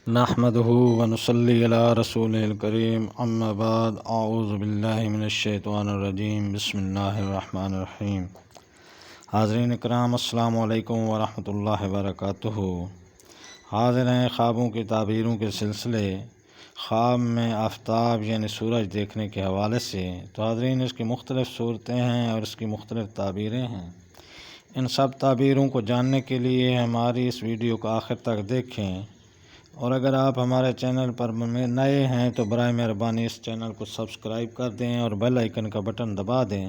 نحمده ونصلي على رسوله الكريم اما بعد اعوذ باللہ من الشیطان الرجیم بسم اللہ الرحمن الرحیم۔ حاضرین اکرام السلام علیکم ورحمۃ اللہ وبرکاتہ۔ حاضر ہیں خوابوں کی تعبیروں کے سلسلے خواب میں آفتاب یعنی سورج دیکھنے کے حوالے سے۔ تو حاضرین، اس کی مختلف صورتیں ہیں اور اس کی مختلف تعبیریں ہیں۔ ان سب تعبیروں کو جاننے کے لیے ہماری اس ویڈیو کو آخر تک دیکھیں، اور اگر آپ ہمارے چینل پر نئے ہیں تو برائے مہربانی اس چینل کو سبسکرائب کر دیں اور بیل آئیکن کا بٹن دبا دیں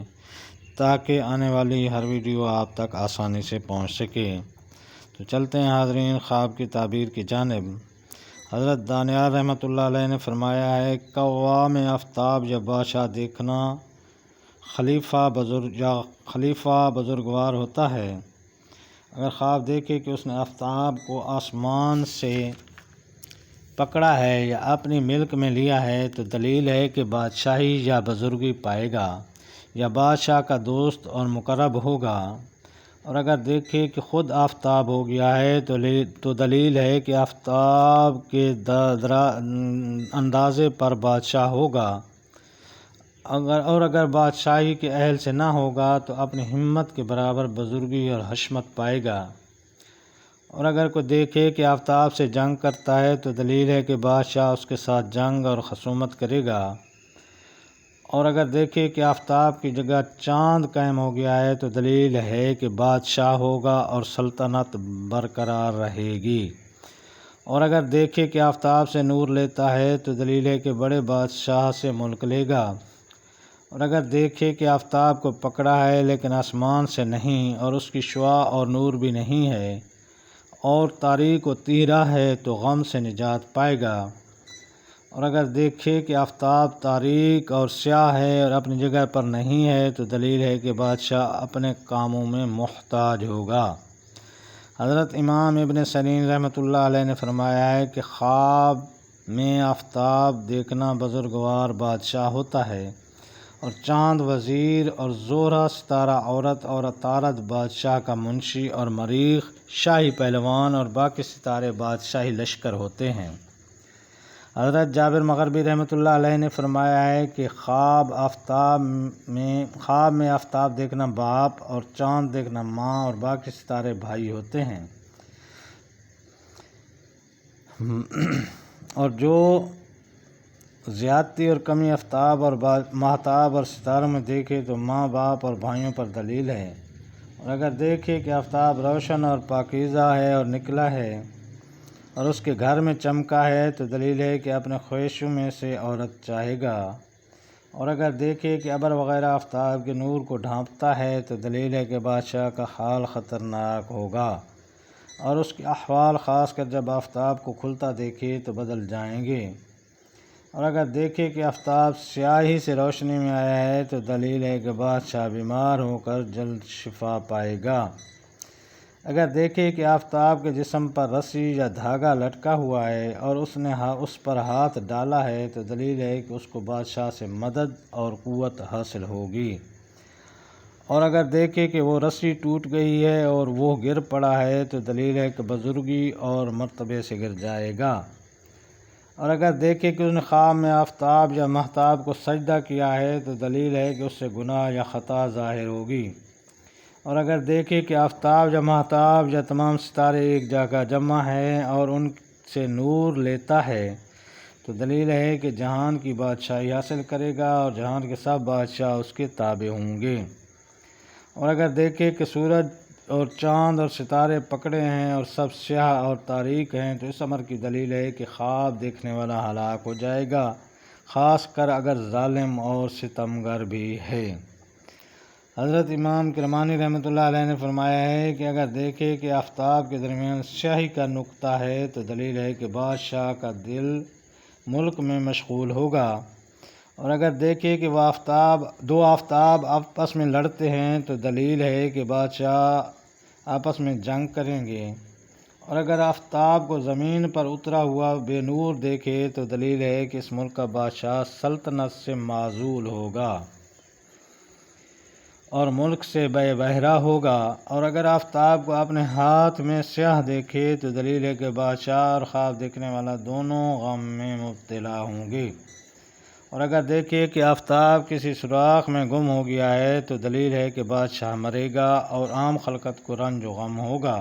تاکہ آنے والی ہر ویڈیو آپ تک آسانی سے پہنچ سکے۔ تو چلتے ہیں حاضرین خواب کی تعبیر کی جانب۔ حضرت دانیال رحمۃ اللہ علیہ نے فرمایا ہے، قوام آفتاب یا بادشاہ دیکھنا خلیفہ بزرگوار ہوتا ہے۔ اگر خواب دیکھے کہ اس نے آفتاب کو آسمان سے پکڑا ہے یا اپنی ملک میں لیا ہے تو دلیل ہے کہ بادشاہی یا بزرگی پائے گا یا بادشاہ کا دوست اور مقرب ہوگا۔ اور اگر دیکھے کہ خود آفتاب ہو گیا ہے تو دلیل ہے کہ آفتاب کے اندازے پر بادشاہ ہوگا، اگر بادشاہی کے اہل سے نہ ہوگا تو اپنی ہمت کے برابر بزرگی اور حشمت پائے گا۔ اور اگر کوئی دیکھے کہ آفتاب سے جنگ کرتا ہے تو دلیل ہے کہ بادشاہ اس کے ساتھ جنگ اور خصومت کرے گا۔ اور اگر دیکھے کہ آفتاب کی جگہ چاند قائم ہو گیا ہے تو دلیل ہے کہ بادشاہ ہوگا اور سلطنت برقرار رہے گی۔ اور اگر دیکھے کہ آفتاب سے نور لیتا ہے تو دلیل ہے کہ بڑے بادشاہ سے ملک لے گا۔ اور اگر دیکھے کہ آفتاب کو پکڑا ہے لیکن آسمان سے نہیں اور اس کی شعاع اور نور بھی نہیں ہے اور تاریک و تیرا ہے تو غم سے نجات پائے گا۔ اور اگر دیکھے کہ آفتاب تاریک اور سیاہ ہے اور اپنی جگہ پر نہیں ہے تو دلیل ہے کہ بادشاہ اپنے کاموں میں محتاج ہوگا۔ حضرت امام ابن سیرین رحمۃ اللہ علیہ نے فرمایا ہے کہ خواب میں آفتاب دیکھنا بزرگوار بادشاہ ہوتا ہے، اور چاند وزیر اور زہرہ ستارہ عورت اور عطارد بادشاہ کا منشی اور مریخ شاہی پہلوان اور باقی ستارے بادشاہی لشکر ہوتے ہیں۔ حضرت جابر مغربی رحمۃ اللہ علیہ نے فرمایا ہے کہ خواب میں آفتاب دیکھنا باپ اور چاند دیکھنا ماں اور باقی ستارے بھائی ہوتے ہیں، اور جو زیادتی اور کمی آفتاب اور ماہتاب اور ستاروں میں دیکھے تو ماں باپ اور بھائیوں پر دلیل ہے۔ اور اگر دیکھے کہ آفتاب روشن اور پاکیزہ ہے اور نکلا ہے اور اس کے گھر میں چمکا ہے تو دلیل ہے کہ اپنے خواہشوں میں سے عورت چاہے گا۔ اور اگر دیکھے کہ ابر وغیرہ آفتاب کے نور کو ڈھانپتا ہے تو دلیل ہے کہ بادشاہ کا حال خطرناک ہوگا، اور اس کے احوال خاص کر جب آفتاب کو کھلتا دیکھے تو بدل جائیں گے۔ اور اگر دیکھے کہ آفتاب سیاہی سے روشنی میں آیا ہے تو دلیل ہے کہ بادشاہ بیمار ہو کر جلد شفا پائے گا۔ اگر دیکھے کہ آفتاب کے جسم پر رسی یا دھاگا لٹکا ہوا ہے اور اس نے اس پر ہاتھ ڈالا ہے تو دلیل ہے کہ اس کو بادشاہ سے مدد اور قوت حاصل ہوگی۔ اور اگر دیکھے کہ وہ رسی ٹوٹ گئی ہے اور وہ گر پڑا ہے تو دلیل ہے کہ بزرگی اور مرتبے سے گر جائے گا۔ اور اگر دیکھے کہ اس نے خواب میں آفتاب یا ماہتاب کو سجدہ کیا ہے تو دلیل ہے کہ اس سے گناہ یا خطا ظاہر ہوگی۔ اور اگر دیکھے کہ آفتاب یا ماہتاب یا تمام ستارے ایک جگہ جمع ہیں اور ان سے نور لیتا ہے تو دلیل ہے کہ جہان کی بادشاہی حاصل کرے گا اور جہان کے سب بادشاہ اس کے تابع ہوں گے۔ اور اگر دیکھے کہ سورج اور چاند اور ستارے پکڑے ہیں اور سب سیاہ اور تاریک ہیں تو اس امر کی دلیل ہے کہ خواب دیکھنے والا ہلاک ہو جائے گا، خاص کر اگر ظالم اور ستمگر بھی ہے۔ حضرت امام کرمانی رحمۃ اللہ علیہ نے فرمایا ہے کہ اگر دیکھے کہ آفتاب کے درمیان سیاہی کا نقطہ ہے تو دلیل ہے کہ بادشاہ کا دل ملک میں مشغول ہوگا۔ اور اگر دیکھے کہ وہ دو آفتاب آپس میں لڑتے ہیں تو دلیل ہے کہ بادشاہ آپس میں جنگ کریں گے۔ اور اگر آفتاب کو زمین پر اترا ہوا بے نور دیکھے تو دلیل ہے کہ اس ملک کا بادشاہ سلطنت سے معزول ہوگا۔ اور ملک سے بے بہرا ہوگا، اور اگر آفتاب کو اپنے ہاتھ میں سیاہ دیکھے تو دلیل ہے کہ بادشاہ اور خواب دیکھنے والا دونوں غم میں مبتلا ہوں گے، اور اگر دیکھے کہ آفتاب کسی سوراخ میں گم ہو گیا ہے تو دلیل ہے کہ بادشاہ مرے گا اور عام خلقت کو رنج و غم ہوگا،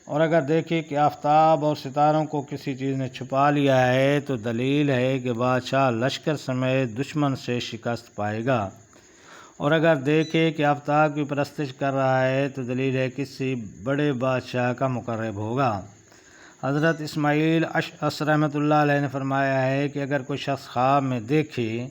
اور اگر دیکھے کہ آفتاب اور ستاروں کو کسی چیز نے چھپا لیا ہے تو دلیل ہے کہ بادشاہ لشکر سمیت دشمن سے شکست پائے گا، اور اگر دیکھے کہ آفتاب کی پرستش کر رہا ہے تو دلیل ہے کسی بڑے بادشاہ کا مقرب ہوگا۔ حضرت اسماعیل اشعث رحمۃ اللہ علیہ نے فرمایا ہے کہ اگر کوئی شخص خواب میں دیکھے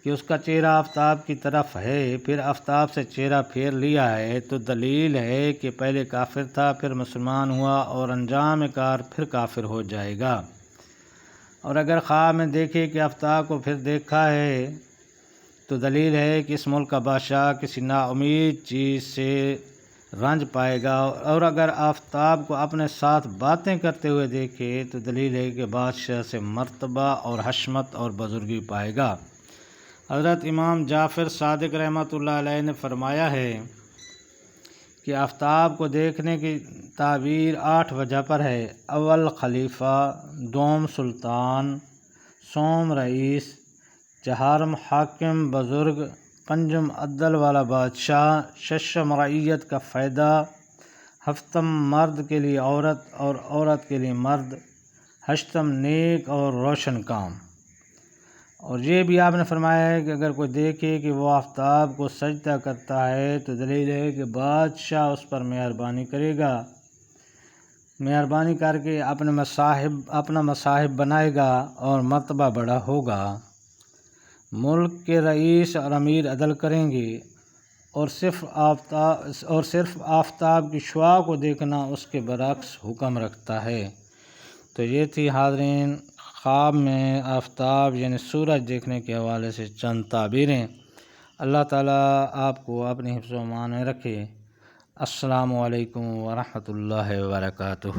کہ اس کا چہرہ آفتاب کی طرف ہے، پھر آفتاب سے چہرہ پھیر لیا ہے تو دلیل ہے کہ پہلے کافر تھا، پھر مسلمان ہوا، اور انجام کار پھر کافر ہو جائے گا، اور اگر خواب میں دیکھے کہ آفتاب کو پھر دیکھا ہے تو دلیل ہے کہ اس ملک کا بادشاہ کسی ناامید چیز سے رنج پائے گا، اور اگر آفتاب کو اپنے ساتھ باتیں کرتے ہوئے دیکھے تو دلیل ہے کہ بادشاہ سے مرتبہ اور حشمت اور بزرگی پائے گا۔ حضرت امام جعفر صادق رحمۃ اللہ علیہ نے فرمایا ہے کہ آفتاب کو دیکھنے کی تعبیر 8 وجہ پر ہے: اول خلیفہ، دوم سلطان، سوم رئیس، چہارم حاکم بزرگ، پنجم عدل والا بادشاہ، ششم رعیت کا فائدہ، ہفتم مرد کے لیے عورت اور عورت کے لیے مرد، ہشتم نیک اور روشن کام۔ اور یہ بھی آپ نے فرمایا ہے کہ اگر کوئی دیکھے کہ وہ آفتاب کو سجدہ کرتا ہے تو دلیل ہے کہ بادشاہ اس پر مہربانی کرے گا، مہربانی کر کے اپنا مصاحب بنائے گا اور مرتبہ بڑا ہوگا۔ ملک کے رئیس اور امیر عدل کریں گے، اور صرف آفتاب کی شعاع کو دیکھنا اس کے برعکس حکم رکھتا ہے۔ تو یہ تھی حاضرین خواب میں آفتاب یعنی سورج دیکھنے کے حوالے سے چند تعبیریں۔ اللہ تعالیٰ آپ کو اپنی حفظ و امان میں رکھے۔ السلام علیکم ورحمۃ اللہ وبرکاتہ۔